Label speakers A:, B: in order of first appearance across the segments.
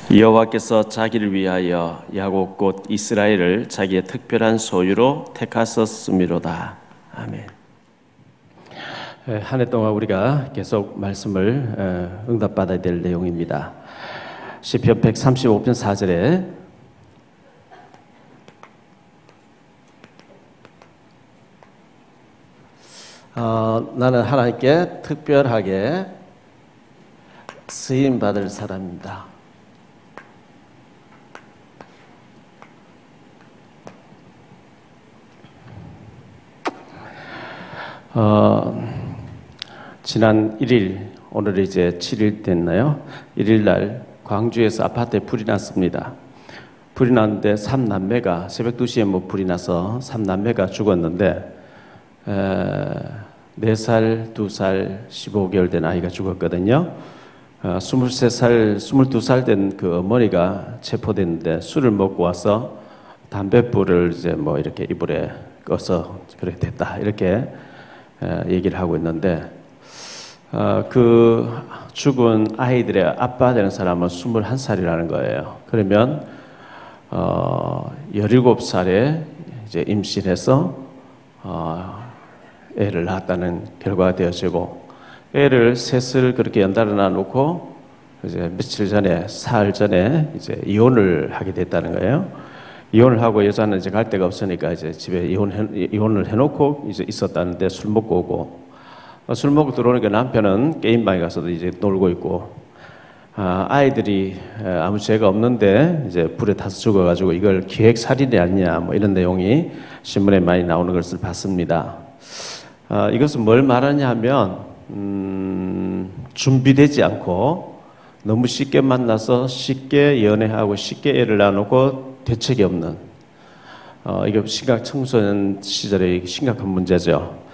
A: 여호와께서 자기를 위하여 야곱 곧 이스라엘을 자기의 특별한 소유로 택하셨음이로다. 아멘. 한 해 동안 우리가 계속 말씀을 응답받아야 될 내용입니다. 시편 135편 4절에 나는 하나님께 특별하게 쓰임받을 사람입니다. 지난 1일, 오늘 이제 7일 됐나요? 1일 날 광주에서 아파트에 불이 났습니다. 불이 났는데 3남매가 새벽 2시에 불이 나서 3남매가 죽었는데 4살, 2살, 15개월 된 아이가 죽었거든요. 23살, 22살 된 그 어머니가 체포됐는데 술을 먹고 와서 담뱃불을 이제 이렇게 이불에 꺼서 그렇게 됐다. 이렇게 얘기를 하고 있는데 그 죽은 아이들의 아빠 되는 사람은 21살이라는 거예요. 그러면 17살에 이제 임신해서 애를 낳았다는 결과가 되어지고, 애를 셋을 그렇게 연달아 놓고 이제 며칠 전에, 사흘 전에 이제 이혼을 하게 됐다는 거예요. 이혼을 하고 여자는 이제 갈 데가 없으니까 이제 집에 이혼을 해놓고 이제 있었다는데 술 먹고 오고, 술 먹고 들어오니까 남편은 게임방에 가서도 이제 놀고 있고, 아이들이 아무 죄가 없는데 이제 불에 타서 죽어가지고 이걸 기획살인이 아니냐 이런 내용이 신문에 많이 나오는 것을 봤습니다. 이것은 뭘 말하냐 하면 준비되지 않고 너무 쉽게 만나서 쉽게 연애하고 쉽게 애를 낳아놓고 대책이 없는, 이게 청소년 시절의 심각한 문제죠.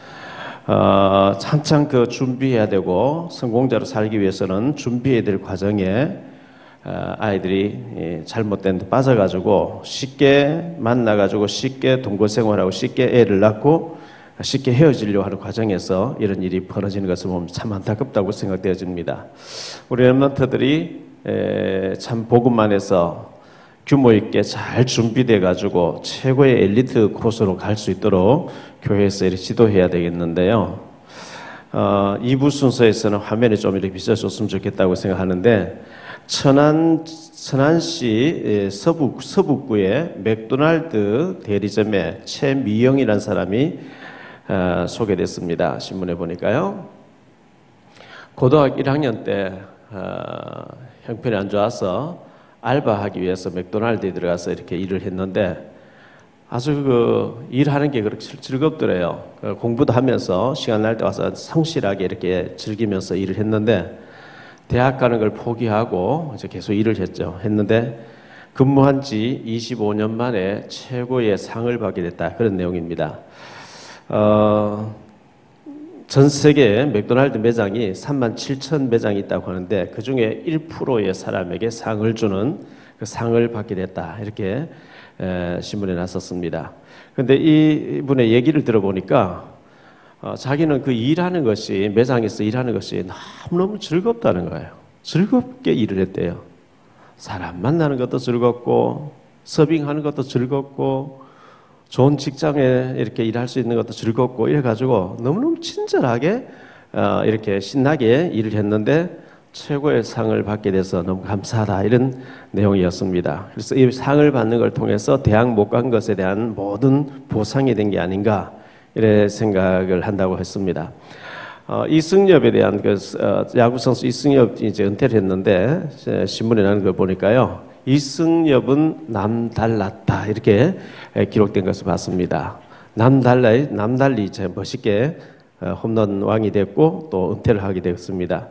A: 한창 그 준비해야 되고 성공자로 살기 위해서는 준비해야 될 과정에 아이들이 잘못된 데 빠져가지고 쉽게 만나가지고 쉽게 동거생활하고 쉽게 애를 낳고 쉽게 헤어지려고 하는 과정에서 이런 일이 벌어지는 것을 보면 참 안타깝다고 생각되어집니다. 우리 렘넌트들이 참 복음만 해서 규모 있게 잘 준비돼 가지고 최고의 엘리트 코스로 갈 수 있도록 교회에서 이렇게 지도해야 되겠는데요. 2부 순서에서는 화면에 좀 이렇게 비춰줬으면 좋겠다고 생각하는데, 천안시 서북구의 맥도날드 대리점에 최미영이라는 사람이 소개됐습니다. 신문에 보니까요. 고등학교 1학년 때 형편이 안 좋아서 알바하기 위해서 맥도날드에 들어가서 이렇게 일을 했는데 아주 일하는 게 그렇게 즐겁더래요. 공부도 하면서 시간 날 때 와서 성실하게 이렇게 즐기면서 일을 했는데, 대학 가는 걸 포기하고 이제 계속 일을 했는데 근무한 지 25년 만에 최고의 상을 받게 됐다. 그런 내용입니다. 전 세계 맥도날드 매장이 37,000 매장이 있다고 하는데 그 중에 1%의 사람에게 상을 주는 그 상을 받게 됐다. 이렇게 신문에 났었습니다. 그런데 이분의 얘기를 들어보니까 자기는 그 일하는 것이, 매장에서 일하는 것이 너무너무 즐겁다는 거예요. 즐겁게 일을 했대요. 사람 만나는 것도 즐겁고 서빙하는 것도 즐겁고 좋은 직장에 이렇게 일할 수 있는 것도 즐겁고 이래가지고 너무너무 친절하게 이렇게 신나게 일을 했는데 최고의 상을 받게 돼서 너무 감사하다, 이런 내용이었습니다. 그래서 이 상을 받는 걸 통해서 대학 못 간 것에 대한 모든 보상이 된 게 아닌가, 이래 생각을 한다고 했습니다. 이승엽에 대한 야구 선수 이승엽이 이제 은퇴를 했는데 신문에 나는 걸 보니까요, 이승엽은 남달랐다, 이렇게 기록된 것을 봤습니다. 남달리 멋있게 홈런 왕이 됐고 또 은퇴를 하게 되었습니다.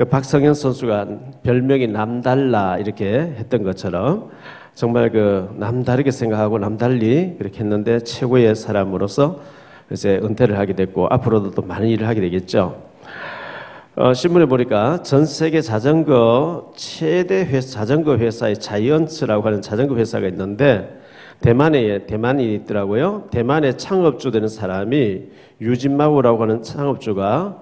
A: 박성현 선수가 별명이 남달라 이렇게 했던 것처럼 정말 남다르게 생각하고 남달리 그렇게 했는데 최고의 사람으로서 이제 은퇴를 하게 됐고 앞으로도 또 많은 일을 하게 되겠죠. 신문에 보니까 전 세계 자전거 최대 자전거 회사의 자이언츠라고 하는 자전거 회사가 있는데 대만이 있더라고요. 대만의 창업주 되는 사람이 유진마오라고 하는 창업주가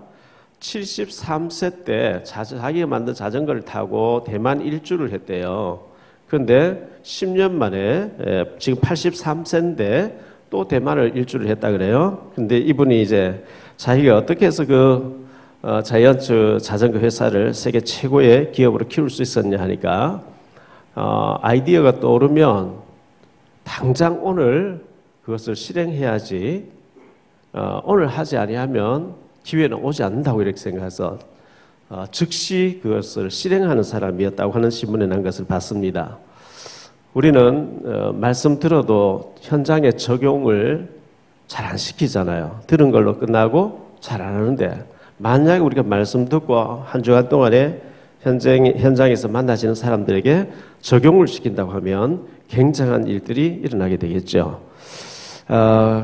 A: 73세 때 자기가 만든 자전거를 타고 대만 일주를 했대요. 그런데 10년 만에 지금 83세인데 또 대만을 일주를 했다 그래요. 근데 이분이 이제 자기가 어떻게 해서 그 자이언츠 자전거 회사를 세계 최고의 기업으로 키울 수 있었냐 하니까 아이디어가 떠오르면 당장 오늘 그것을 실행해야지 오늘 하지 아니하면 기회는 오지 않는다고 이렇게 생각해서 즉시 그것을 실행하는 사람이었다고 하는 신문에 난 것을 봤습니다. 우리는 말씀 들어도 현장에 적용을 잘 안 시키잖아요. 들은 걸로 끝나고 잘 안 하는데 만약에 우리가 말씀 듣고 한 주간 동안에 현장에서 만나시는 사람들에게 적용을 시킨다고 하면 굉장한 일들이 일어나게 되겠죠.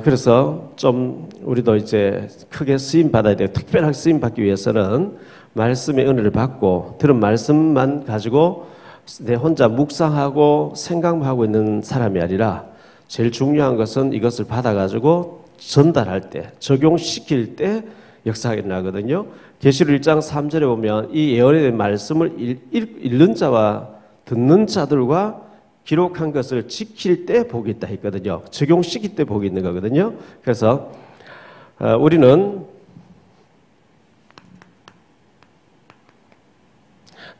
A: 그래서 좀 우리도 이제 크게 쓰임 받아야 돼요. 특별하게 쓰임 받기 위해서는 말씀의 은혜를 받고 들은 말씀만 가지고 내 혼자 묵상하고 생각만 하고 있는 사람이 아니라 제일 중요한 것은 이것을 받아가지고 전달할 때, 적용시킬 때 역사가 일어나거든요. 계시록 1장 3절에 보면 이 예언에 대한 말씀을 읽는 자와 듣는 자들과 기록한 것을 지킬 때 복이 있다 했거든요. 적용시킬 때 복이 있는 거거든요. 그래서 우리는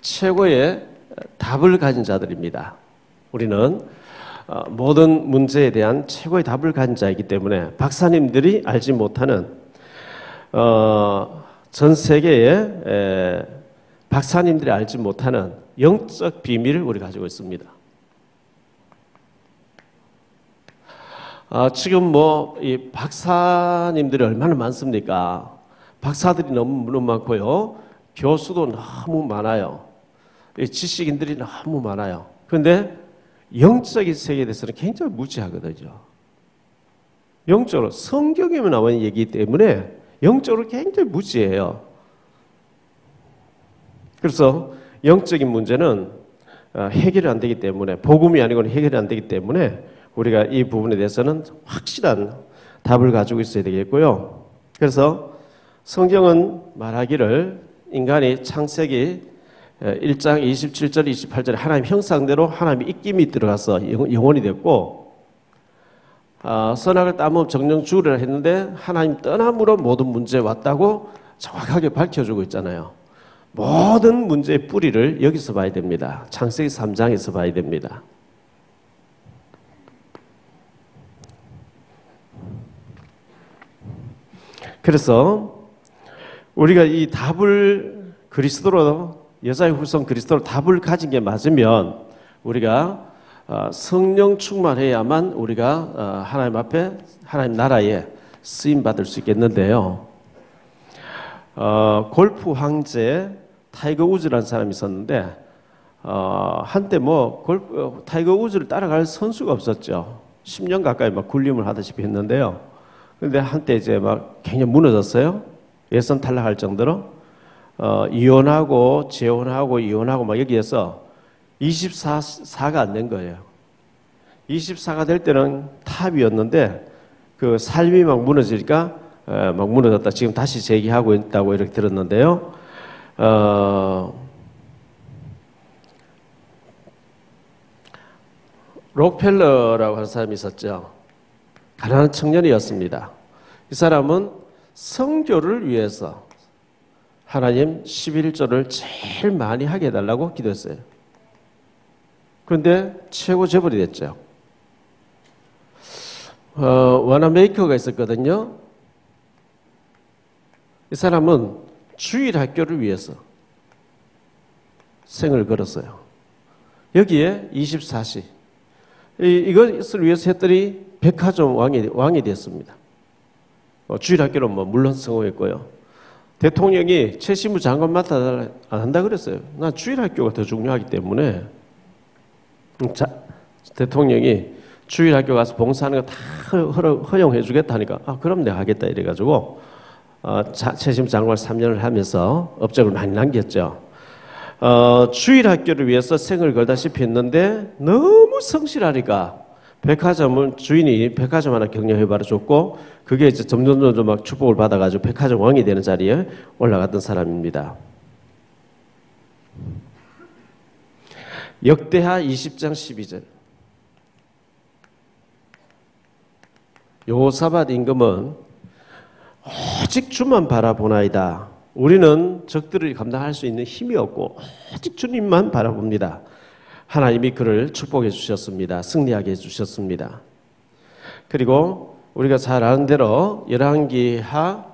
A: 최고의 답을 가진 자들입니다. 우리는 모든 문제에 대한 최고의 답을 가진 자이기 때문에 박사님들이 알지 못하는 전 세계의 박사님들이 알지 못하는 영적 비밀을 우리 가지고 있습니다. 지금 이 박사님들이 얼마나 많습니까? 박사들이 너무 많고요. 교수도 너무 많아요. 지식인들이 너무 많아요. 그런데 영적인 세계에 대해서는 굉장히 무지하거든요. 영적으로 성경에만 나와 있는 얘기이기 때문에 영적으로 굉장히 무지해요. 그래서 영적인 문제는 해결이 안 되기 때문에 복음이 아니고는 해결이 안 되기 때문에 우리가 이 부분에 대해서는 확실한 답을 가지고 있어야 되겠고요. 그래서 성경은 말하기를 인간이 창세기 1장 27절 28절에 하나님 형상대로 하나님의 입김이 들어가서 영혼이 됐고 선악을 따먹으면 정령 죽으리라 했는데 하나님 떠남으로 모든 문제에 왔다고 정확하게 밝혀주고 있잖아요. 모든 문제의 뿌리를 여기서 봐야 됩니다. 창세기 3장에서 봐야 됩니다. 그래서 우리가 이 답을 그리스도로 여자의 후손 그리스도로 답을 가진 게 맞으면 우리가 성령 충만해야만 우리가 하나님 앞에 하나님 나라에 쓰임 받을 수 있겠는데요. 골프 황제 타이거 우즈라는 사람이 있었는데 한때 타이거 우즈를 따라갈 선수가 없었죠. 10년 가까이 군림을 하다시피 했는데요. 그런데 한때 이제 굉장히 무너졌어요. 예선 탈락할 정도로 이혼하고 재혼하고 이혼하고 여기에서 24가 안 된 거예요. 24가 될 때는 탑이었는데 그 삶이 무너지니까 무너졌다. 지금 다시 재기하고 있다고 이렇게 들었는데요. 록펠러라고 하는 사람이 있었죠. 가난한 청년이었습니다. 이 사람은 선교를 위해서 하나님 11조를 제일 많이 하게 해달라고 기도했어요. 그런데 최고 재벌이 됐죠. 와나메이커가 있었거든요. 이 사람은 주일 학교를 위해서 생을 걸었어요. 여기에 24시 이것을 위해서 했더니 백화점 왕이 됐습니다. 주일 학교는 물론 성공했고요. 대통령이 최신부 장관 맡아달라 안 한다 그랬어요. 난 주일 학교가 더 중요하기 때문에 대통령이 주일 학교 가서 봉사하는 거 다 허용해 주겠다니까 그럼 내가 하겠다 이래가지고 최신부 장관을 3년을 하면서 업적을 많이 남겼죠. 주일 학교를 위해서 생을 걸다시피 했는데 너무 성실하니까 백화점은 주인이 백화점 하나 경영해봐라 줬고, 그게 이제 점점 막 축복을 받아가지고 백화점 왕이 되는 자리에 올라갔던 사람입니다. 역대하 20장 12절. 여호사밧 임금은 오직 주만 바라보나이다. 우리는 적들을 감당할 수 있는 힘이 없고 오직 주님만 바라봅니다. 하나님이 그를 축복해 주셨습니다. 승리하게 해주셨습니다. 그리고 우리가 잘 아는 대로 열왕기하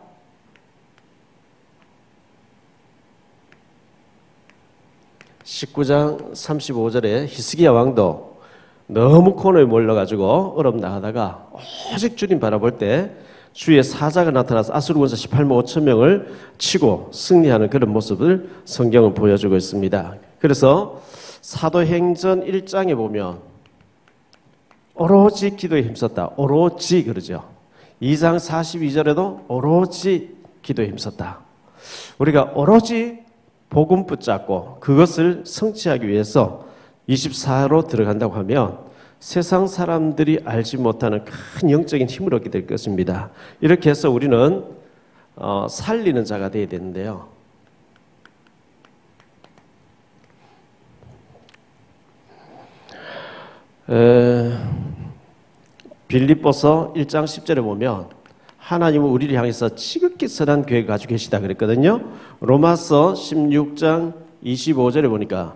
A: 19장 35절에 히스기야 왕도 너무 코너에 몰려가지고 어렵나가다가 오직 주님 바라볼 때 주의 사자가 나타나서 아수르 군사 18만 5천 명을 치고 승리하는 그런 모습을 성경은 보여주고 있습니다. 그래서 사도행전 1장에 보면 오로지 기도에 힘썼다. 오로지 그러죠. 2장 42절에도 오로지 기도에 힘썼다. 우리가 오로지 복음 붙잡고 그것을 성취하기 위해서 24로 들어간다고 하면 세상 사람들이 알지 못하는 큰 영적인 힘을 얻게 될 것입니다. 이렇게 해서 우리는 살리는 자가 되어야 되는데요. 빌립보서 1장 10절에 보면 하나님은 우리를 향해서 지극히 선한 계획을 가지고 계시다 그랬거든요. 로마서 16장 25절에 보니까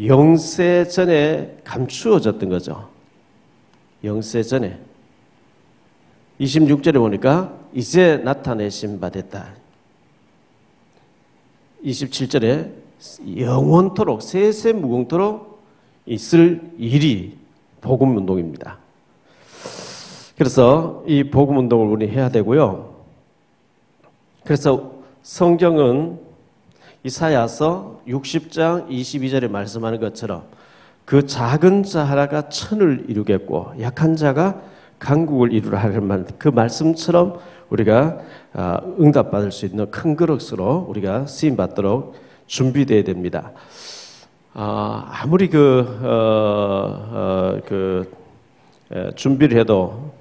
A: 영세 전에 감추어졌던 거죠. 영세 전에. 26절에 보니까 이제 나타내신 바 됐다. 27절에 영원토록 세세무궁토록 있을 일이 복음운동입니다. 그래서 이 복음운동을 우리 해야 되고요. 그래서 성경은 이사야서 60장 22절에 말씀하는 것처럼 그 작은 자 하나가 천을 이루겠고 약한 자가 강국을 이루라 하는 그 말씀처럼 우리가 응답받을 수 있는 큰 그릇으로 우리가 쓰임받도록 준비되어야 됩니다. 아무리 준비를 해도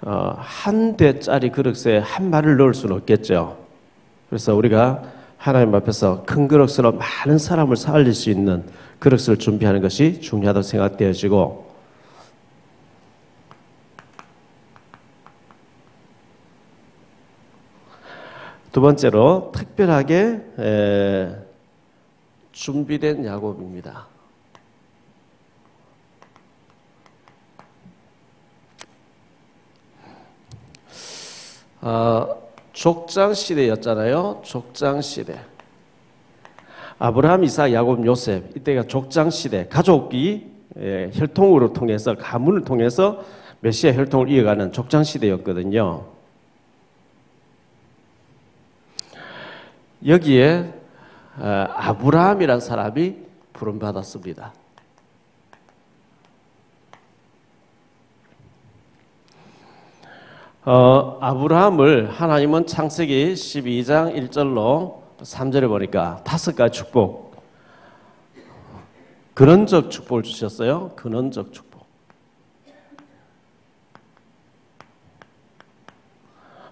A: 한 대짜리 그릇에 한 마리를 넣을 수는 없겠죠. 그래서 우리가 하나님 앞에서 큰 그릇으로 많은 사람을 살릴 수 있는 그릇을 준비하는 것이 중요하다고 생각되어지고, 두 번째로 특별하게 준비된 야곱입니다. 족장 시대였잖아요. 족장 시대. 아브라함, 이삭, 야곱, 요셉, 이때가 족장 시대. 가족이 혈통으로 통해서, 가문을 통해서 메시아 혈통을 이어가는 족장 시대였거든요. 여기에 아브라함이라는 사람이 부름받았습니다. 아브라함을 하나님은 창세기 12장 1절로 3절에 보니까 5가지 축복, 근원적 축복을 주셨어요. 근원적 축복.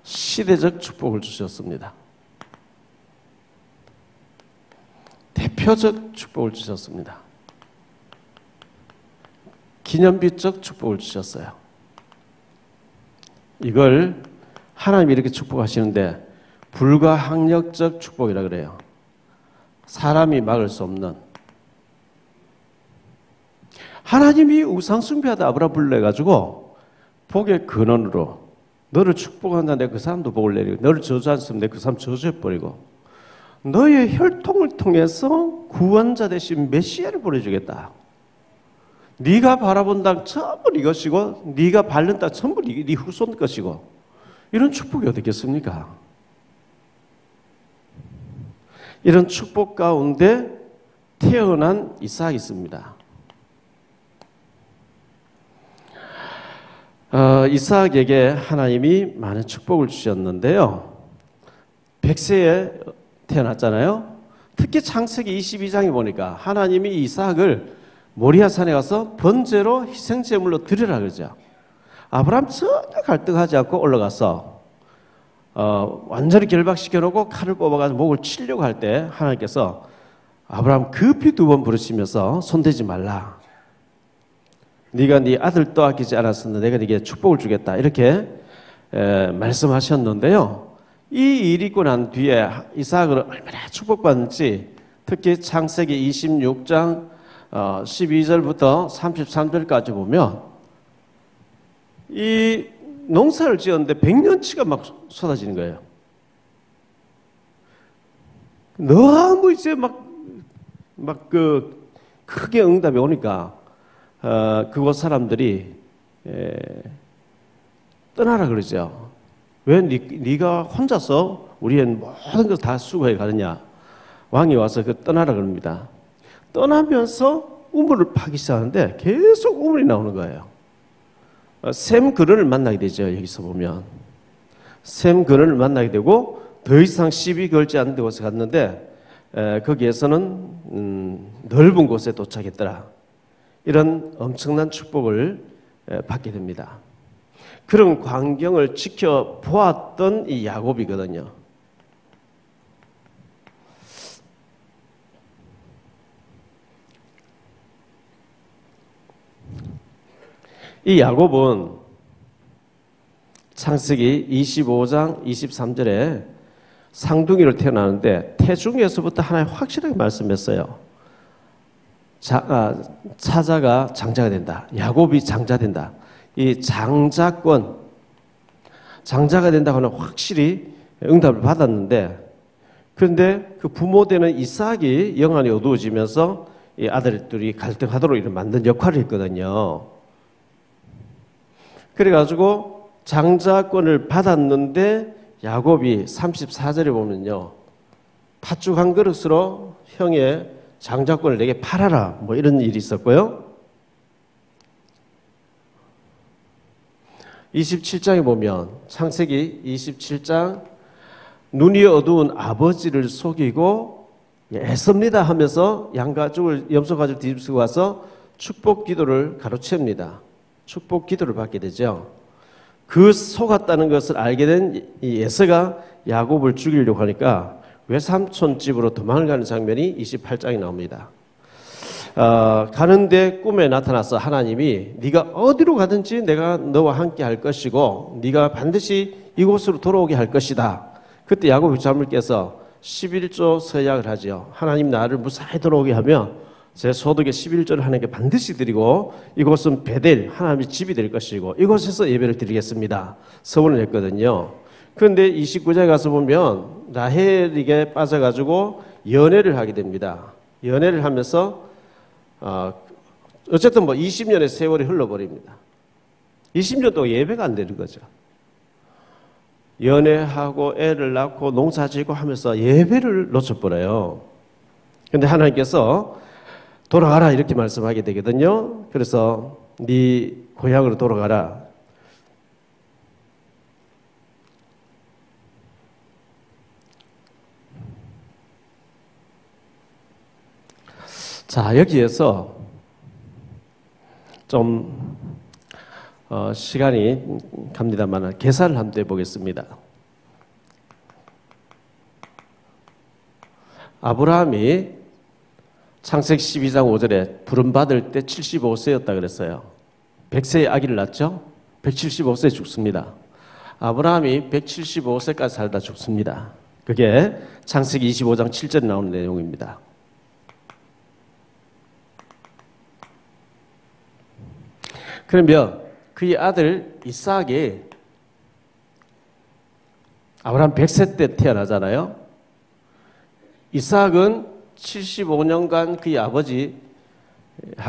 A: 시대적 축복을 주셨습니다. 대표적 축복을 주셨습니다. 기념비적 축복을 주셨어요. 이걸 하나님이 이렇게 축복하시는데 불가항력적 축복이라 그래요. 사람이 막을 수 없는. 하나님이 우상 숭배하다 아브라함 불러가지고 복의 근원으로 너를 축복한다. 내가 그 사람도 복을 내리고 너를 저주했으면 내가 그 사람 저주해버리고 너의 혈통을 통해서 구원자 대신 메시아를 보내주겠다. 네가 바라본 땅 전부 네 것이고 네가 밟는 땅 전부 네 후손 것이고, 이런 축복이 어떻겠습니까? 이런 축복 가운데 태어난 이삭이 있습니다. 이삭에게 하나님이 많은 축복을 주셨는데요. 100세에 태어났잖아요. 특히 창세기 22장에 보니까 하나님이 이삭을 모리아 산에 가서 번제로 희생제물로 드리라 그러죠. 아브라함 전혀 갈등하지 않고 올라가서 완전히 결박시켜 놓고 칼을 뽑아가지고 목을 치려고 할 때 하나님께서 아브라함 급히 2번 부르시면서 손대지 말라. 네가 네 아들 또 아끼지 않았었는데 내가 네게 축복을 주겠다. 이렇게 말씀하셨는데요. 이 일이 있고 난 뒤에 이삭을 얼마나 축복받는지 특히 창세기 26장 12절부터 33절까지 보면 이 농사를 지었는데 100년치가 막 쏟아지는 거예요. 너무 이제 크게 응답이 오니까 그곳 사람들이 떠나라 그러죠. 왜 네가 혼자서 우리의 모든 걸 다 수고해 가느냐. 왕이 와서 떠나라 그럽니다. 떠나면서 우물을 파기 시작하는데 계속 우물이 나오는 거예요. 셈 그런을 만나게 되죠. 여기서 보면 셈 그런을 만나게 되고 더 이상 시비 걸지 않는 곳에 갔는데 거기에서는 넓은 곳에 도착했더라. 이런 엄청난 축복을 받게 됩니다. 그런 광경을 지켜보았던 이 야곱이거든요. 이 야곱은 창세기 25장 23절에 상둥이를 태어나는데 태중에서부터 하나님 확실하게 말씀했어요. 차자가 장자가 된다. 야곱이 장자된다. 이 장자가 된다고 하는 확실히 응답을 받았는데 그런데 그 부모 되는 이삭이 영안이 어두워지면서 이 아들들이 갈등하도록 이런 만든 역할을 했거든요. 그래가지고 장자권을 받았는데 야곱이 34절에 보면요. 팥죽 한 그릇으로 형의 장자권을 내게 팔아라. 뭐 이런 일이 있었고요. 27장에 보면 창세기 27장 눈이 어두운 아버지를 속이고 애씁니다 하면서 양가죽을 염소가죽을 뒤집고 와서 축복 기도를 가로챕니다. 축복 기도를 받게 되죠. 그 속았다는 것을 알게 된 이 에서가 야곱을 죽이려고 하니까 외삼촌 집으로 도망을 가는 장면이 28장에 나옵니다. 가는데 꿈에 나타나서 하나님이 네가 어디로 가든지 내가 너와 함께 할 것이고 네가 반드시 이곳으로 돌아오게 할 것이다. 그때 야곱이 잠을 깨서 11조 서약을 하죠. 하나님 나를 무사히 돌아오게 하면 제 소득의 11조를 하나님께 반드시 드리고 이곳은 베델 하나님의 집이 될 것이고 이곳에서 예배를 드리겠습니다. 서원을 했거든요. 그런데 29장에 가서 보면 라헬에게 빠져가지고 연애를 하게 됩니다. 연애를 하면서 어쨌든 20년의 세월이 흘러버립니다. 20년 동안 예배가 안 되는 거죠. 연애하고 애를 낳고 농사지고 하면서 예배를 놓쳐버려요. 그런데 하나님께서 돌아가라 이렇게 말씀하게 되거든요. 그래서 네 고향으로 돌아가라. 자, 여기에서 좀 시간이 갑니다만 계산을 한번 해보겠습니다. 아브라함이 창세기 12장 5절에 부름받을 때 75세였다 그랬어요. 100세의 아기를 낳죠. 175세에 죽습니다. 아브라함이 175세까지 살다 죽습니다. 그게 창세기 25장 7절에 나오는 내용입니다. 그러면 그의 아들 이삭이 아브라함 100세 때 태어나잖아요. 이삭은 75년간 그의 아버지하고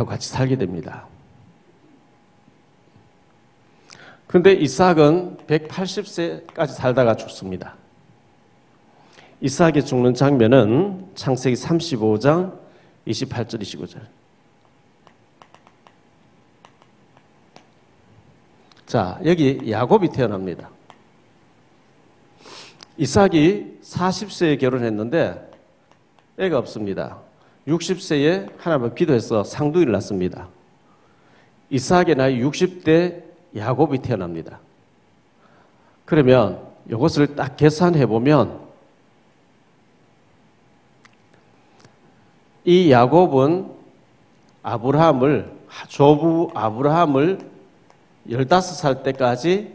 A: 같이 살게 됩니다. 그런데 이삭은 180세까지 살다가 죽습니다. 이삭이 죽는 장면은 창세기 35장 28절 29절. 자, 여기 야곱이 태어납니다. 이삭이 40세에 결혼했는데 애가 없습니다. 60세에 하나님 기도해서 쌍둥이를 낳습니다. 이삭의 나이 60대 야곱이 태어납니다. 그러면 이것을 딱 계산해 보면 이 야곱은 조부 아브라함을 15살 때까지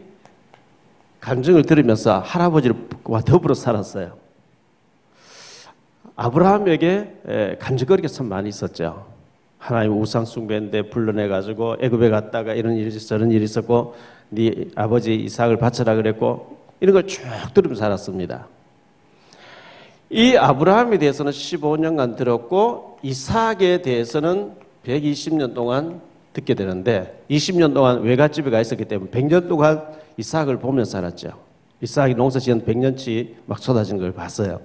A: 간증을 들으면서 할아버지와 더불어 살았어요. 아브라함에게 간증거리가 참 많이 있었죠. 하나님 우상 숭배인데 불러내가지고 애굽에 갔다가 이런 일이 저런 일이 있었고 네 아버지 이삭을 바쳐라 그랬고 이런 걸 쭉 들으면서 살았습니다. 이 아브라함에 대해서는 15년간 들었고 이삭에 대해서는 120년 동안 듣게 되는데 20년 동안 외갓집에 가 있었기 때문에 100년 동안 이삭을 보면서 살았죠. 이삭이 농사 지은 100년치 막 쏟아진 걸 봤어요.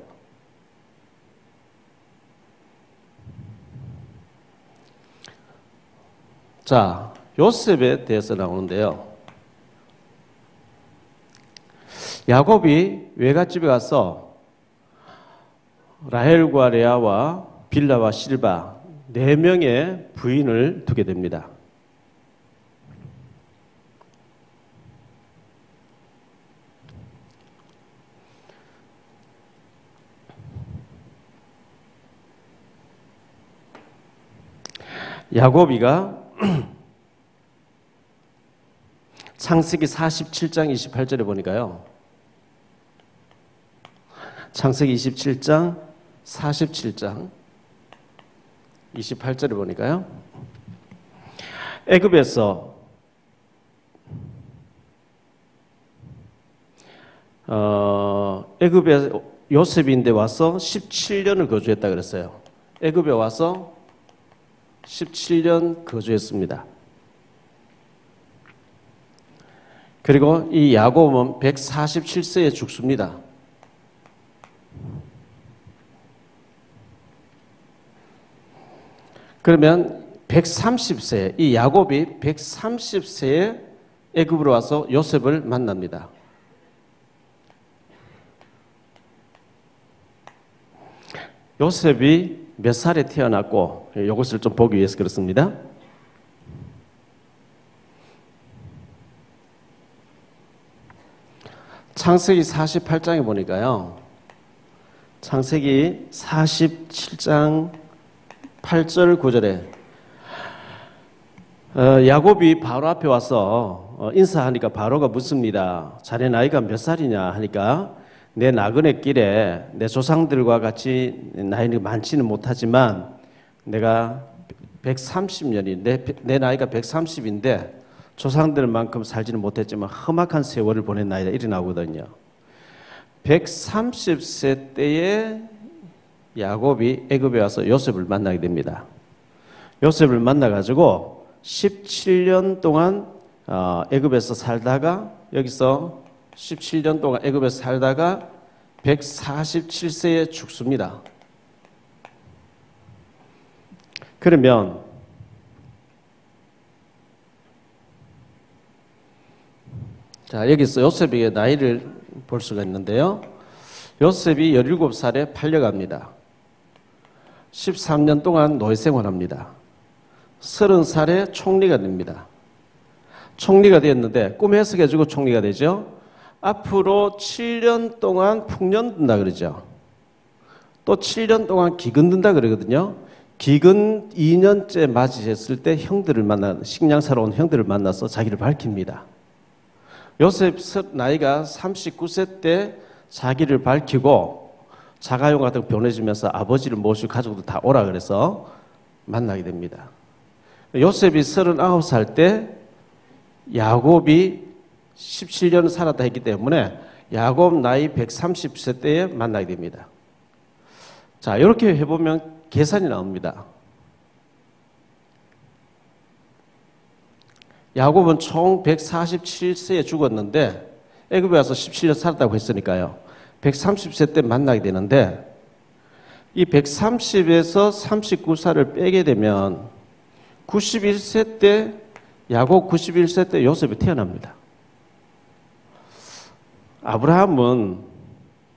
A: 자, 요셉에 대해서 나오는데요. 야곱이 외갓집에 가서 라헬과 레아와 빌라와 실바 4명의 부인을 두게 됩니다. 야곱이가 창세기 47장 28절에 보니까요. 창세기 27장 47장 28절에 보니까요. 애굽에서 애굽에 요셉인데 와서 17년을 거주했다 그랬어요. 애굽에 와서 17년 거주했습니다. 그리고 이 야곱은 147세에 죽습니다. 그러면 130세, 이 야곱이 130세에 애굽으로 와서 요셉을 만납니다. 요셉이 몇 살에 태어났고 이것을 좀 보기 위해서 그렇습니다. 창세기 48장에 보니까요. 창세기 47장 8절 9절에 야곱이 바로 앞에 와서 인사하니까 바로가 묻습니다. 자네 나이가 몇 살이냐 하니까 내 나그네 길에 내 조상들과 같이 나이는 많지는 못하지만 내가 130년인데 내 나이가 130인데 조상들만큼 살지는 못했지만 험악한 세월을 보냈나이다 이렇게 나오거든요. 130세 때에 야곱이 애굽에 와서 요셉을 만나게 됩니다. 요셉을 만나가지고 17년 동안 애굽에서 살다가 여기서 17년 동안 애굽에서 살다가 147세에 죽습니다. 그러면 자 여기서 요셉의 나이를 볼 수가 있는데요. 요셉이 17살에 팔려갑니다. 13년 동안 노예 생활합니다. 30살에 총리가 됩니다. 총리가 되었는데 꿈 해석해주고 총리가 되죠. 앞으로 7년 동안 풍년 든다 그러죠. 또 7년 동안 기근 든다 그러거든요. 기근 2년째 맞이했을 때 식량 사러 온 형들을 만나서 자기를 밝힙니다. 요셉 나이가 39세 때 자기를 밝히고 자가용 같은 거 보내주면서 아버지를 모시고 가족들 다 오라 그래서 만나게 됩니다. 요셉이 39살 때 야곱이 17년 살았다 했기 때문에 야곱 나이 130세 때에 만나게 됩니다. 자, 이렇게 해보면 계산이 나옵니다. 야곱은 총 147세에 죽었는데 애굽에 와서 17년 살았다고 했으니까요. 130세 때 만나게 되는데 이 130에서 39살을 빼게 되면 91세 때 야곱 91세 때 요셉이 태어납니다. 아브라함은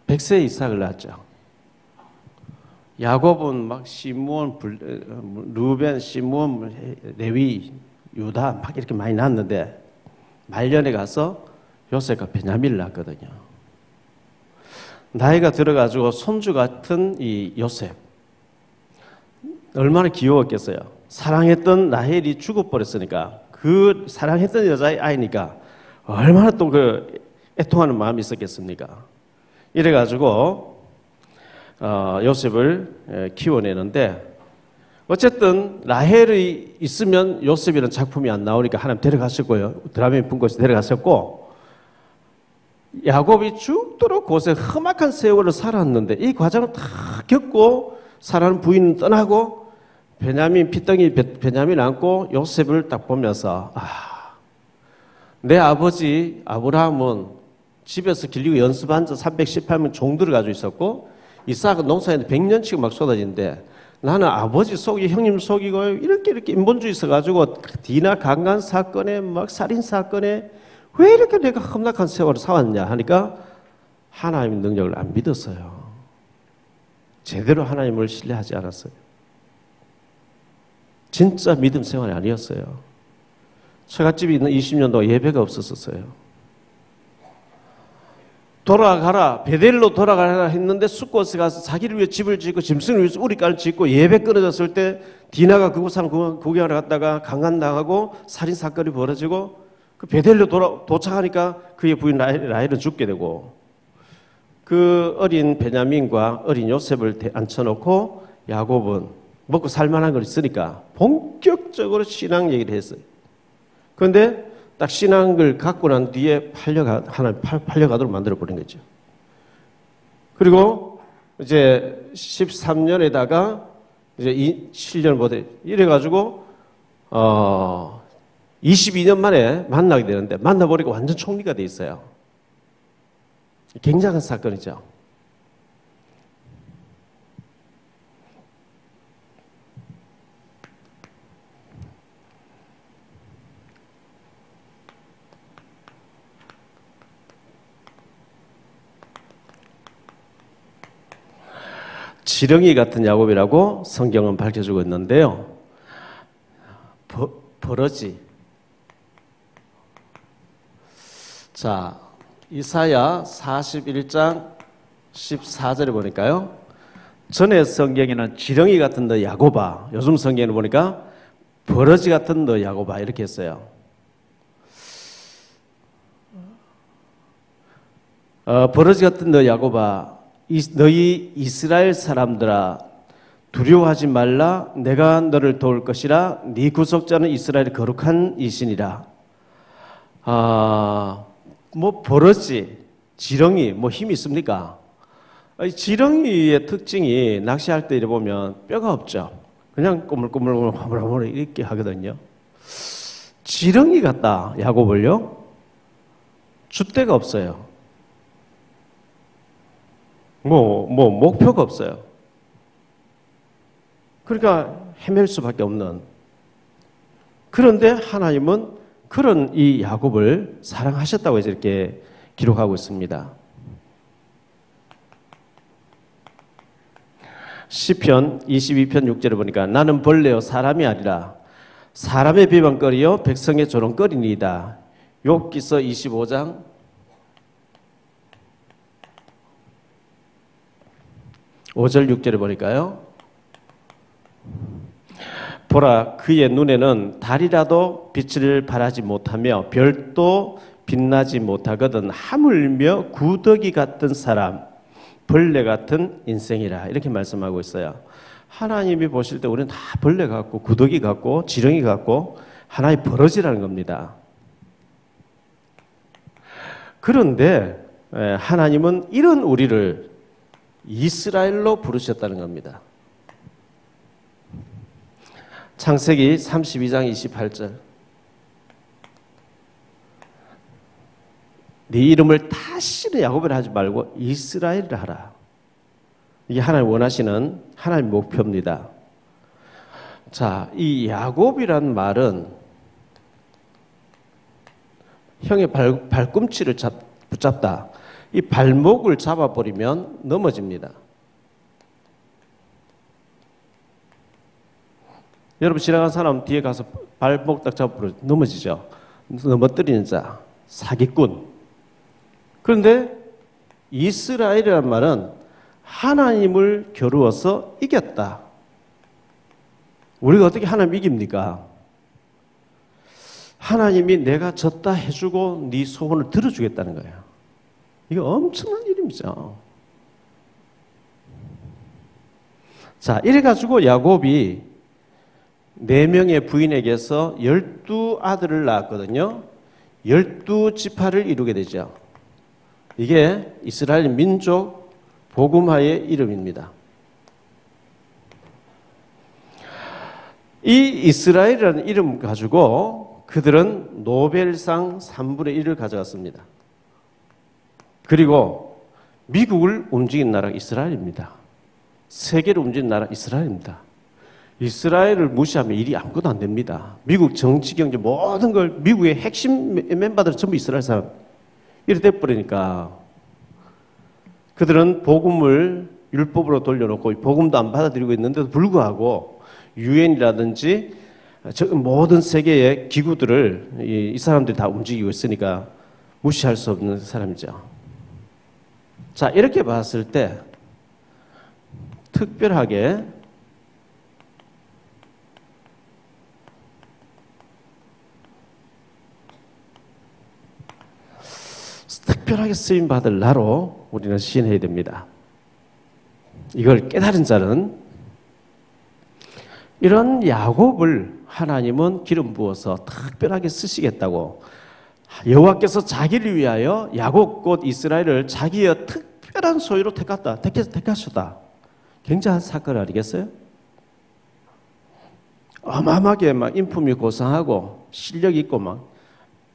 A: 100세에 이삭을 낳았죠. 야곱은 막 시므온, 루벤, 시므온, 레위, 유다 막 이렇게 많이 낳았는데 말년에 가서 요셉과 베냐민을 낳았거든요. 나이가 들어가지고 손주 같은 이 요셉 얼마나 귀여웠겠어요. 사랑했던 라헬이 죽어버렸으니까 그 사랑했던 여자의 아이니까 얼마나 또 그 애통하는 마음이 있었겠습니까? 이래가지고 요셉을 키워내는데 어쨌든 라헬이 있으면 요셉이라는 작품이 안 나오니까 하나님 데려가셨고요. 드라마에 분고해서 데려가셨고 야곱이 죽도록 고생 험악한 세월을 살았는데 이 과정을 다 겪고 사랑하는 부인은 떠나고 베냐민 피덩이 베냐민 안고 요셉을 딱 보면서 내 아버지 아브라함은 집에서 길리고 연습한 지 318명 종들을 가지고 있었고 이삭은 농사했는데 100년치가 막 쏟아지는데 나는 아버지 속이 형님 속이고 이렇게 인본주의 있어가지고 디나 강간 사건에 막 살인 사건에 왜 이렇게 내가 험악한 세월을 살았냐 하니까 하나님의 능력을 안 믿었어요. 제대로 하나님을 신뢰하지 않았어요. 진짜 믿음 생활이 아니었어요. 처갓집에 있는 20년도 예배가 없었어요. 돌아가라, 베델로 돌아가라 했는데 숫곳에 가서 자기를 위해 집을 짓고 짐승을 위해서 우리가를 짓고 예배 끊어졌을 때 디나가 그곳 사람 구경하러 갔다가 강간당하고 살인사건이 벌어지고 그 베델로 도착하니까 그의 부인 라헬은 죽게 되고 그 어린 베냐민과 어린 요셉을 앉혀놓고 야곱은 먹고 살만한 걸 있으니까 본격적으로 신앙 얘기를 했어요. 그런데 딱 신앙을 갖고 난 뒤에 하나님 팔려가도록 만들어버린 거죠. 그리고 이제 13년에다가 이제 7년 보대 이래가지고 22년 만에 만나게 되는데 만나보니까 완전 총리가 돼 있어요. 굉장한 사건이죠. 지렁이 같은 야곱이라고 성경은 밝혀주고 있는데요. 버러지. 자, 이사야 41장 14절에 보니까요. 전에 성경에는 지렁이 같은 너 야곱아, 요즘 성경에 보니까 버러지 같은 너 야곱아 이렇게 했어요. 버러지 같은 너 야곱아, 너희 이스라엘 사람들아 두려워하지 말라. 내가 너를 도울 것이라. 네 구속자는 이스라엘의 거룩한 이신이라. 뭐 버러지, 지렁이 뭐 힘이 있습니까? 지렁이의 특징이 낚시할 때 이래 보면 뼈가 없죠. 그냥 꼬물꼬물 이렇게 하거든요. 지렁이 같다 야곱을요. 줏대가 없어요. 목표가 없어요. 그러니까 헤맬 수밖에 없는. 그런데 하나님은 그런 이 야곱을 사랑하셨다고 해서 이렇게 기록하고 있습니다. 시편 22편 6절에 보니까 나는 벌레요 사람이 아니라 사람의 비방거리요 백성의 조롱거리니이다. 욥기서 25장 5절 6절에 보니까요. 보라 그의 눈에는 달이라도 빛을 발하지 못하며 별도 빛나지 못하거든 하물며 구더기 같은 사람 벌레 같은 인생이라 이렇게 말씀하고 있어요. 하나님이 보실 때 우리는 다 벌레 같고 구더기 같고 지렁이 같고 하나의 버러지라는 겁니다. 그런데 하나님은 이런 우리를 이스라엘로 부르셨다는 겁니다. 창세기 32장 28절 네 이름을 다시는 야곱이라 하지 말고 이스라엘이라 하라. 이게 하나님 원하시는 하나님의 목표입니다. 자, 이 야곱이란 말은 형의 발꿈치를 붙잡다. 이 발목을 잡아버리면 넘어집니다. 여러분 지나간 사람 뒤에 가서 발목 딱 잡고 넘어지죠. 넘어뜨리는 자, 사기꾼. 그런데 이스라엘이라는 말은 하나님을 겨루어서 이겼다. 우리가 어떻게 하나님 이깁니까? 하나님이 내가 졌다 해주고 네 소원을 들어주겠다는 거예요. 이거 엄청난 일입니다. 자, 이래가지고 야곱이 4명의 부인에게서 12아들을 낳았거든요. 12지파를 이루게 되죠. 이게 이스라엘 민족 복음화의 이름입니다. 이 이스라엘이라는 이름 가지고 그들은 노벨상 3분의 1을 가져갔습니다. 그리고 미국을 움직인 나라가 이스라엘입니다. 세계를 움직인 나라 이스라엘입니다. 이스라엘을 무시하면 일이 아무것도 안 됩니다. 미국 정치, 경제 모든 걸 미국의 핵심 멤버들은 전부 이스라엘 사람. 이렇게 돼버리니까 그들은 복음을 율법으로 돌려놓고 복음도 안 받아들이고 있는데도 불구하고 유엔이라든지 모든 세계의 기구들을 이 사람들이 다 움직이고 있으니까 무시할 수 없는 사람이죠. 자, 이렇게 봤을 때 특별하게 쓰임 받을 나로 우리는 시인해야 됩니다. 이걸 깨달은 자는 이런 야곱을 하나님은 기름 부어서 특별하게 쓰시겠다고 여호와께서 자기를 위하여 야곱 곧 이스라엘을 자기의 특별한 소유로 택하셨다. 굉장한 사건 아니겠어요? 어마어마하게 막 인품이 고상하고 실력이 있고 막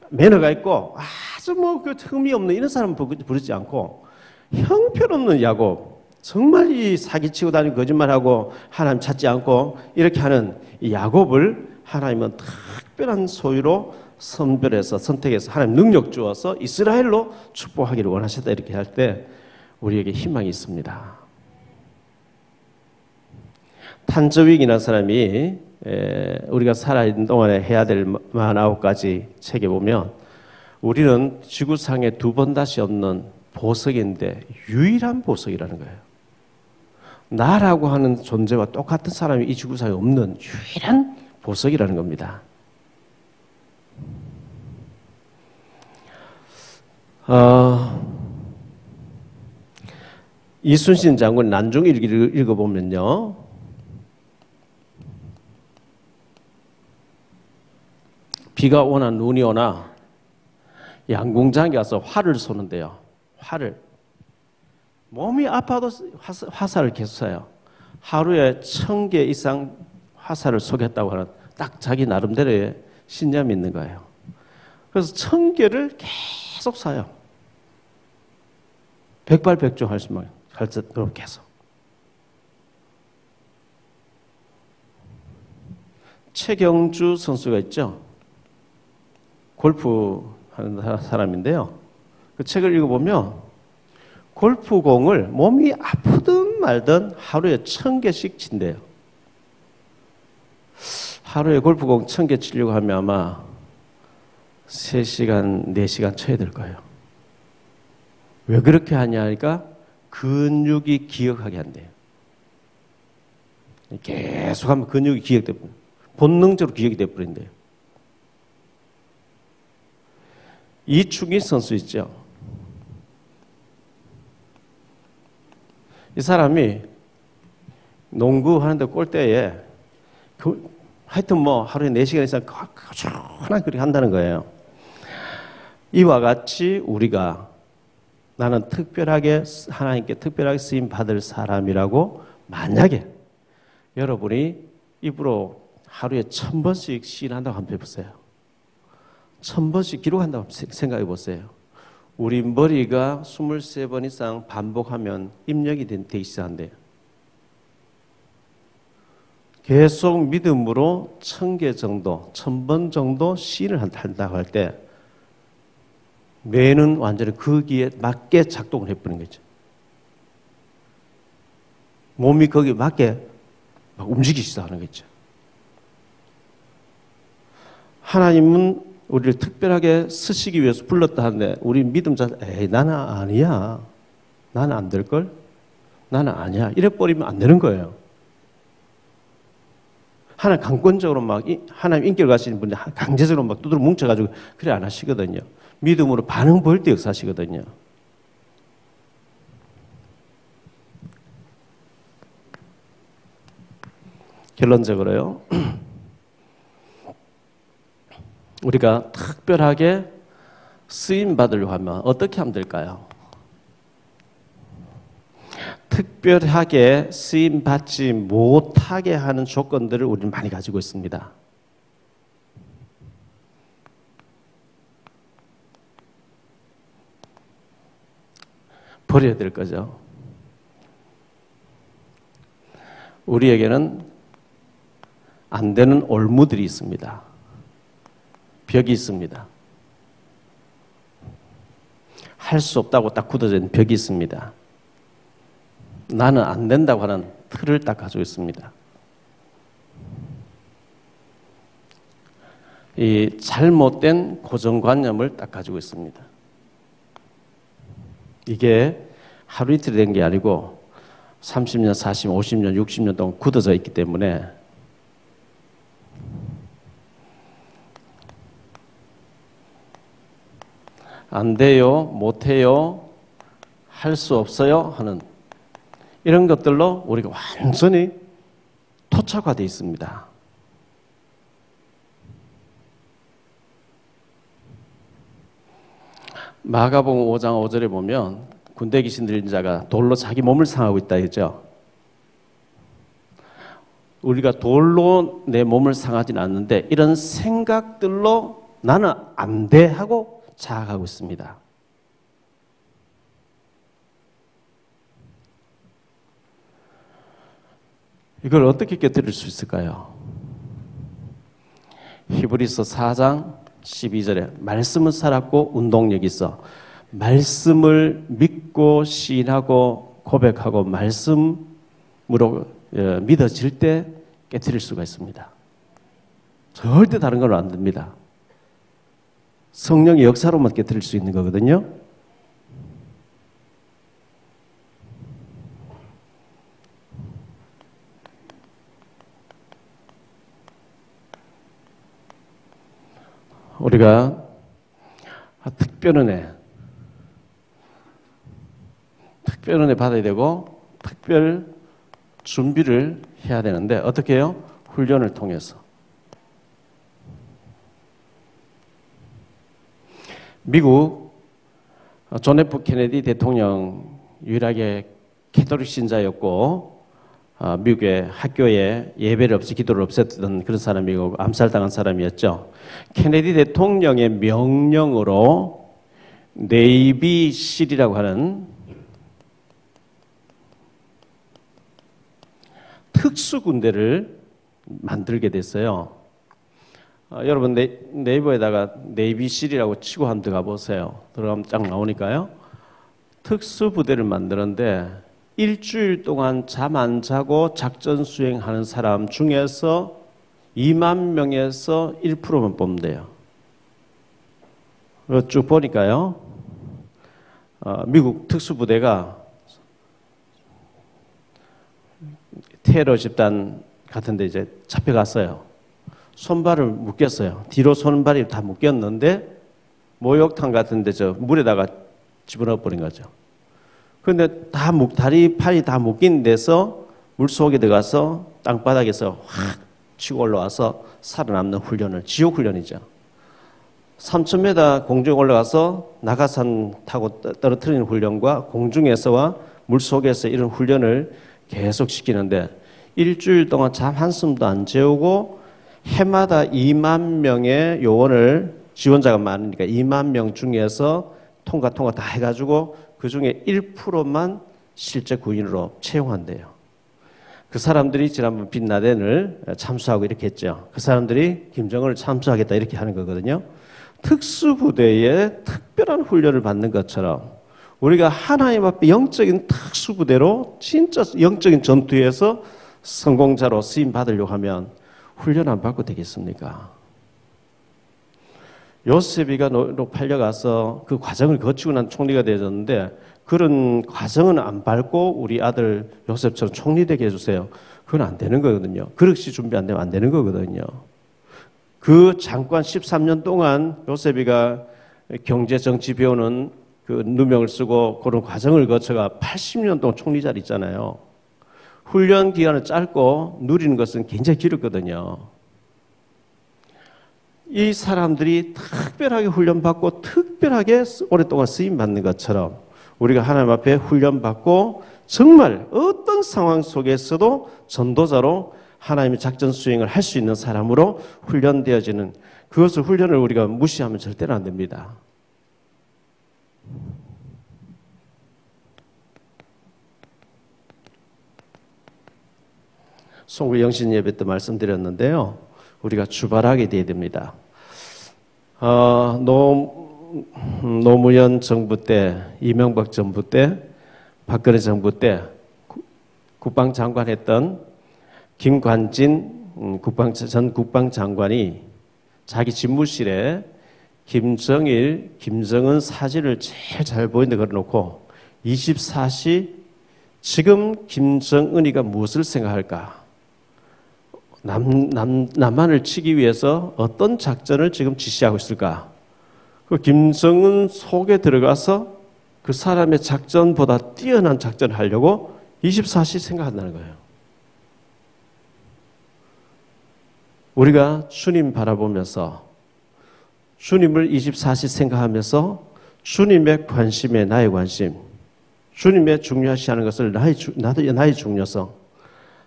A: 매너가 있고 아주 그 흠이 없는 이런 사람 부르지 않고 형편없는 야곱, 정말 이 사기치고 다니고 거짓말하고 하나님 찾지 않고 이렇게 하는 이 야곱을 하나님은 특별한 소유로 선별해서 선택해서 하나님 능력 주어서 이스라엘로 축복하기를 원하셨다. 이렇게 할 때 우리에게 희망이 있습니다. 탄저윅이라는 사람이 우리가 살아있는 동안에 해야 될 49가지 책에 보면 우리는 지구상에 2번 다시 없는 보석인데 유일한 보석이라는 거예요. 나라고 하는 존재와 똑같은 사람이 이 지구상에 없는 유일한 보석이라는 겁니다. 이순신 장군 난중일기를 읽어보면요. 비가 오나 눈이 오나 양궁장에 가서 활을 쏘는데요. 활을. 몸이 아파도 화살을 계속 쏴요. 하루에 1000개 이상 화살을 쏘겠다고 하는 딱 자기 나름대로의 신념이 있는 거예요. 그래서 1000개를 계속 쏴요. 백발백중 할 수만 그렇게 계속. 최경주 선수가 있죠. 골프 하는 사람인데요. 그 책을 읽어보면 골프공을 몸이 아프든 말든 하루에 1000개씩 친대요. 하루에 골프공 1000개 치려고 하면 아마 3시간, 4시간 쳐야 될 거예요. 왜 그렇게 하냐 하니까 근육이 기억하게 한대요. 계속 하면 근육이 기억돼 본능적으로 기억이 돼버린대요. 이충희 선수 있죠. 이 사람이 농구하는데 골대에 하여튼 뭐 하루에 4시간 이상 꾸준하게 그렇게 한다는 거예요. 이와 같이 우리가 나는 특별하게 하나님께 특별하게 쓰임 받을 사람이라고 만약에 여러분이 입으로 하루에 1000번씩 시인한다고 한번 해보세요. 1000번씩 기록한다고 생각해 보세요. 우리 머리가 23번 이상 반복하면 입력이 돼 있어야 계속 믿음으로 1000개 정도, 1000번 정도 시인을 한다고 할 때 뇌는 완전히 거기에 맞게 작동을 해버린 거죠. 몸이 거기에 맞게 막 움직이기 시작하는 거죠. 하나님은 우리를 특별하게 쓰시기 위해서 불렀다 하는데 우리 믿음 자체 에이 나는 아니야. 나는 안 될걸? 나는 아니야. 이래버리면 안 되는 거예요. 하나님 강권적으로 막 하나님 인격을 가시는 분이 강제적으로 막 두드러 뭉쳐가지고 그래 안 하시거든요. 믿음으로 반응 보일 때 역사하시거든요. 결론적으로요. 우리가 특별하게 쓰임 받으려고 하면 어떻게 하면 될까요? 특별하게 쓰임 받지 못하게 하는 조건들을 우리는 많이 가지고 있습니다. 버려야 될 거죠. 우리에게는 안 되는 올무들이 있습니다. 벽이 있습니다. 할 수 없다고 딱 굳어져 있는 벽이 있습니다. 나는 안 된다고 하는 틀을 딱 가지고 있습니다. 이 잘못된 고정관념을 딱 가지고 있습니다. 이게 하루 이틀이 된 게 아니고 30년, 40년, 50년, 60년 동안 굳어져 있기 때문에 안 돼요, 못 해요, 할 수 없어요 하는 이런 것들로 우리가 완전히 토착화되어 있습니다. 마가복음 5장 5절에 보면 군대 귀신 들린 자가 돌로 자기 몸을 상하고 있다 했죠. 우리가 돌로 내 몸을 상하지는 않는데 이런 생각들로 나는 안 돼 하고 자각하고 있습니다. 이걸 어떻게 깨뜨릴 수 있을까요? 히브리서 4장 12절에 말씀은 살았고 운동력이 있어. 말씀을 믿고 시인하고 고백하고 말씀으로 믿어질 때 깨뜨릴 수가 있습니다. 절대 다른 건 안 됩니다. 성령의 역사로만 깨뜨릴 수 있는 거거든요. 우리가 특별 은혜 받아야 되고 특별 준비를 해야 되는데 어떻게 해요? 훈련을 통해서. 미국 존 F 케네디 대통령 유일하게 캐톨릭 신자였고 미국의 학교에 예배를 없이 기도를 없앴던 그런 사람이고 암살당한 사람이었죠. 케네디 대통령의 명령으로 네이비 실이라고 하는 특수군대를 만들게 됐어요. 여러분 네이버에다가 네이비 실이라고 치고 한번 들어가 보세요. 들어가면 쫙 나오니까요. 특수부대를 만드는데 일주일 동안 잠 안 자고 작전 수행하는 사람 중에서 2만 명에서 1%만 뽑는데요. 쭉 보니까요. 미국 특수부대가 테러 집단 같은데 이제 잡혀갔어요. 손발을 묶였어요. 뒤로 손발이 다 묶였는데 목욕탕 같은데 저 물에다가 집어넣어 버린 거죠. 그런데 다리 팔이 다 묶인 데서 물 속에 들어가서 땅바닥에서 확 치고 올라와서 살아남는 훈련을 지옥 훈련이죠. 3,000m 공중에 올라가서 낙하산 타고 떨어뜨리는 훈련과 공중에서와 물 속에서 이런 훈련을 계속 시키는데 일주일 동안 잠 한숨도 안 재우고 해마다 2만 명의 요원을 지원자가 많으니까 2만 명 중에서 통과 다 해가지고 그 중에 1%만 실제 군인으로 채용한대요. 그 사람들이 지난번 빈라덴을 참수하고 이렇게 했죠. 그 사람들이 김정은을 참수하겠다 이렇게 하는 거거든요. 특수부대에 특별한 훈련을 받는 것처럼 우리가 하나님 앞에 영적인 특수부대로 진짜 영적인 전투에서 성공자로 쓰임 받으려고 하면 훈련 안 받고 되겠습니까? 요셉이가 팔려가서 그 과정을 거치고 난 총리가 되어졌는데 그런 과정은 안 밟고 우리 아들 요셉처럼 총리 되게 해주세요. 그건 안 되는 거거든요. 그릇이 준비 안 되면 안 되는 거거든요. 그 잠깐 13년 동안 요셉이가 경제 정치 배우는 그 누명을 쓰고 그런 과정을 거쳐가 80년 동안 총리 자리 있잖아요. 훈련 기간은 짧고 누리는 것은 굉장히 길었거든요. 이 사람들이 특별하게 훈련받고 특별하게 오랫동안 쓰임받는 것처럼 우리가 하나님 앞에 훈련받고 정말 어떤 상황 속에서도 전도자로 하나님의 작전 수행을 할 수 있는 사람으로 훈련되어지는 그것을 훈련을 우리가 무시하면 절대로 안 됩니다. 송구 영신 예배 때 말씀드렸는데요. 우리가 주발하게 돼야 됩니다. 노무현 정부 때, 이명박 정부 때, 박근혜 정부 때 국방장관 했던 김관진 전 국방장관이 자기 집무실에 김정일, 김정은 사진을 제일 잘 보이는데 걸어놓고 24시 지금 김정은이가 무엇을 생각할까? 남한을 치기 위해서 어떤 작전을 지금 지시하고 있을까? 그 김정은 속에 들어가서 그 사람의 작전보다 뛰어난 작전을 하려고 24시 생각한다는 거예요. 우리가 주님 바라보면서 주님을 24시 생각하면서 주님의 관심에 나의 관심, 주님의 중요시하는 것을 나의 중요성,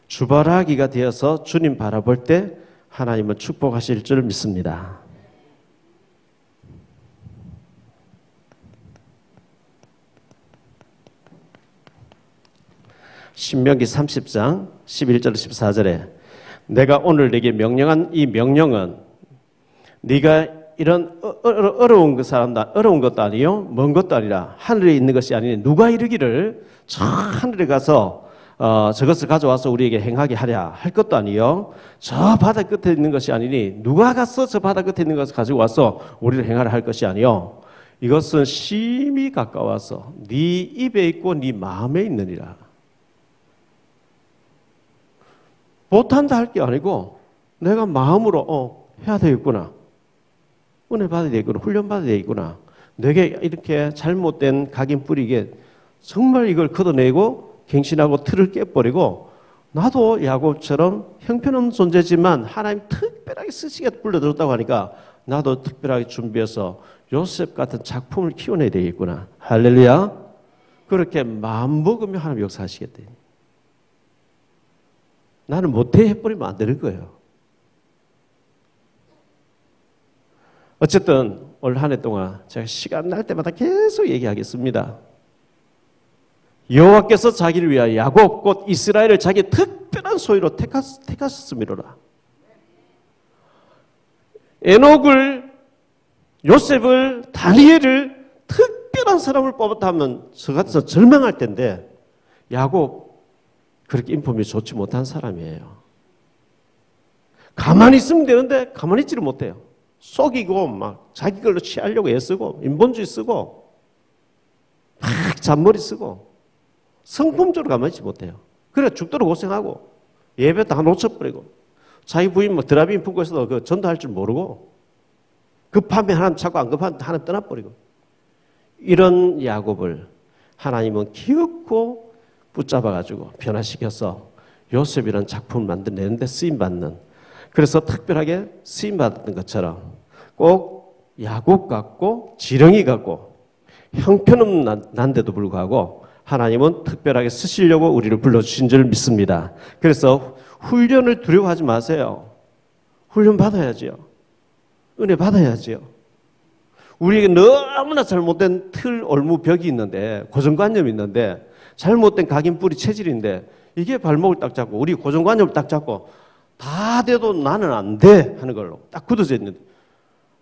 A: 주바라기가 되어서 주님 바라볼 때 하나님은 축복하실 줄 믿습니다. 신명기 30장 11절 14절에 내가 오늘 네게 명령한 이 명령은 네가 이런 어려운 것도 아니요 먼 것도 아니라 하늘에 있는 것이 아니니 누가 이르기를 저 하늘에 가서 저것을 가져와서 우리에게 행하게 하랴 할 것도 아니요 저 바다 끝에 있는 것이 아니니 누가 가서 저 바다 끝에 있는 것을 가지고 와서 우리를 행하라 할 것이 아니요 이것은 심히 가까워서 네 입에 있고 네 마음에 있느니라. 못한다 할 게 아니고 내가 마음으로 해야 되겠구나. 은혜 받아야 되겠구나. 훈련 받아야 되겠구나. 내게 이렇게 잘못된 각인 뿌리게 정말 이걸 걷어내고 갱신하고 틀을 깨버리고 나도 야곱처럼 형편없는 존재지만 하나님 특별하게 쓰시게 불러들었다고 하니까 나도 특별하게 준비해서 요셉 같은 작품을 키워내야 되겠구나. 할렐루야. 그렇게 마음먹으면 하나님 역사하시겠대. 나는 못해 해버리면 안 되는 거예요. 어쨌든 올 한 해 동안 제가 시간 날 때마다 계속 얘기하겠습니다. 여호와께서 자기를 위하여 야곱 곧 이스라엘을 자기 특별한 소유로 택하셨음이로라. 에녹을 요셉을 다니엘을 특별한 사람을 뽑았다면 저 같아서 절망할 텐데 야곱 그렇게 인품이 좋지 못한 사람이에요. 가만히 있으면 되는데 가만히 있지를 못해요. 속이고 막 자기 걸로 취하려고 애쓰고 인본주의 쓰고 막 잔머리 쓰고 성품적으로 가만히 있지 못해요. 그래 죽도록 고생하고 예배 다 놓쳐버리고 자기 부인 뭐 드라빈 품고 있어도 그 전도할 줄 모르고 급하면 하나님 찾고 안 급하면 하나님 떠나버리고 이런 야곱을 하나님은 기어코 붙잡아가지고 변화시켜서 요셉이라는 작품을 만들어내는데 쓰임받는 그래서 특별하게 쓰임받았던 것처럼 꼭 야곱 같고 지렁이 같고 형편없는데도 불구하고 하나님은 특별하게 쓰시려고 우리를 불러주신 줄 믿습니다. 그래서 훈련을 두려워하지 마세요. 훈련 받아야지요. 은혜 받아야지요. 우리에게 너무나 잘못된 틀, 올무, 벽이 있는데 고정관념이 있는데 잘못된 각인 뿌리 체질인데 이게 발목을 딱 잡고 우리 고정관념을 딱 잡고 다 돼도 나는 안 돼 하는 걸로 딱 굳어져 있는데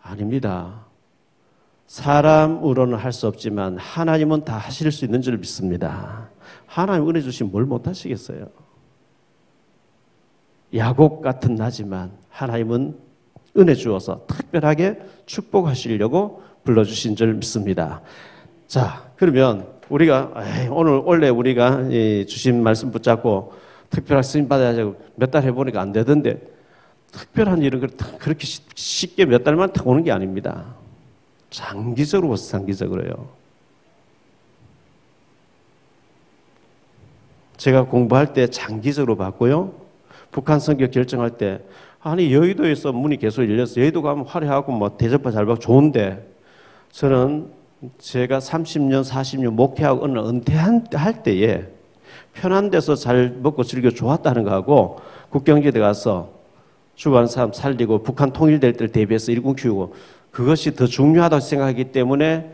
A: 아닙니다. 사람으로는 할 수 없지만 하나님은 다 하실 수 있는 줄 믿습니다. 하나님 은혜 주시면 뭘 못하시겠어요. 야곱 같은 나지만 하나님은 은혜 주어서 특별하게 축복하시려고 불러주신 줄 믿습니다. 자, 그러면 우리가 오늘 원래 우리가 주신 말씀 붙잡고 특별하게 쓰임 받아야지 몇 달 해보니까 안 되던데, 특별한 일은 그렇게 쉽게 몇 달만 딱 오는 게 아닙니다. 장기적으로요. 제가 공부할 때 장기적으로 봤고요. 북한 선교 결정할 때, 아니 여의도에서 문이 계속 열렸어요. 여의도 가면 화려하고 뭐 대접받 잘 받고 좋은데, 저는 제가 30년, 40년 목회하고 어느 은퇴할 때에 편한 데서 잘 먹고 즐겨 좋았다는 거하고 국경지대 가서 죽어가는 사람 살리고 북한 통일될 때를 대비해서 일군 키우고, 그것이 더 중요하다고 생각하기 때문에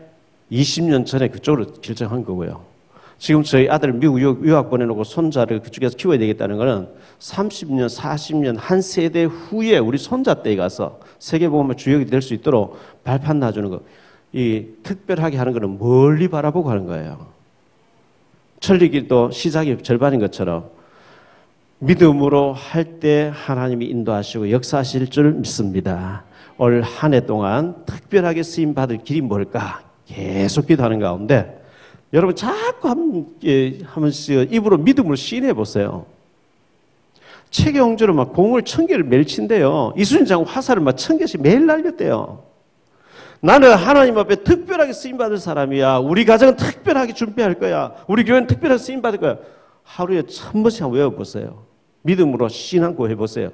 A: 20년 전에 그쪽으로 결정한 거고요. 지금 저희 아들 미국 유학 보내놓고 손자를 그쪽에서 키워야 되겠다는 거는 30년, 40년 한 세대 후에 우리 손자 때에 가서 세계복음의 주역이 될 수 있도록 발판 놔주는 거. 이 특별하게 하는 거는 멀리 바라보고 하는 거예요. 천리기도 시작이 절반인 것처럼 믿음으로 할 때 하나님이 인도하시고 역사하실 줄 믿습니다. 올 한 해 동안 특별하게 쓰임받을 길이 뭘까 계속 기도하는 가운데, 여러분 자꾸 한 번씩 입으로 믿음으로 시인해 보세요. 최경주는 막 공을 1000개를 매일 친대요. 이순신 장군 화살을 막 1000개씩 매일 날렸대요. 나는 하나님 앞에 특별하게 쓰임받을 사람이야. 우리 가정은 특별하게 준비할 거야. 우리 교회는 특별하게 쓰임받을 거야. 하루에 1000번씩 한번 외워보세요. 믿음으로 신앙고 해보세요.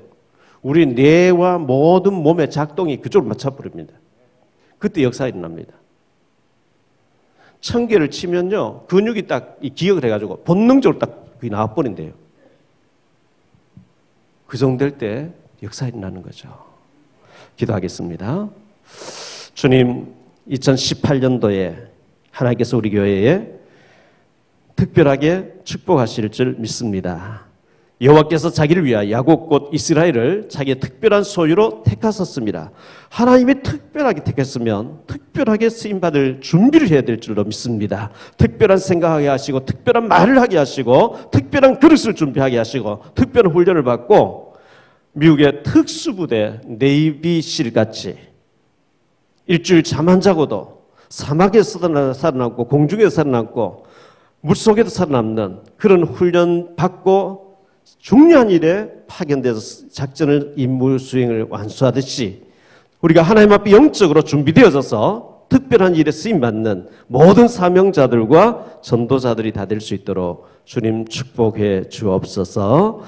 A: 우리 뇌와 모든 몸의 작동이 그쪽으로 맞춰버립니다. 그때 역사가 일어납니다. 1000개를 치면요, 근육이 딱 기억을 해가지고 본능적으로 딱 그게 나와버린대요. 그 정도 될 때 역사가 일어나는 거죠. 기도하겠습니다. 주님, 2018년도에 하나님께서 우리 교회에 특별하게 축복하실 줄 믿습니다. 여호와께서 자기를 위하여 야곱 곧 이스라엘을 자기의 특별한 소유로 택하셨습니다. 하나님이 특별하게 택했으면 특별하게 쓰임받을 준비를 해야 될 줄로 믿습니다. 특별한 생각하게 하시고, 특별한 말을 하게 하시고, 특별한 그릇을 준비하게 하시고, 특별한 훈련을 받고, 미국의 특수부대 네이비실같이 일주일 잠 안 자고도 사막에서 살아남고 공중에서 살아남고 물속에도 살아남는 그런 훈련 받고 중요한 일에 파견돼서 작전을 임무 수행을 완수하듯이, 우리가 하나님 앞에 영적으로 준비되어져서 특별한 일에 쓰임받는 모든 사명자들과 전도자들이 다 될 수 있도록 주님 축복해 주옵소서.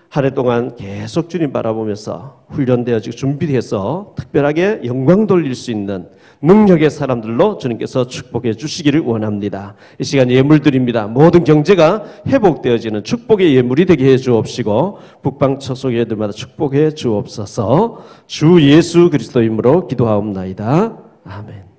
A: 한 해 동안 계속 주님 바라보면서 훈련되어지고 준비돼서 특별하게 영광 돌릴 수 있는 능력의 사람들로 주님께서 축복해 주시기를 원합니다. 이 시간 예물 드립니다. 모든 경제가 회복되어지는 축복의 예물이 되게 해 주옵시고, 북방 처소교회들마다 축복해 주옵소서. 주 예수 그리스도 이름으로 기도하옵나이다. 아멘.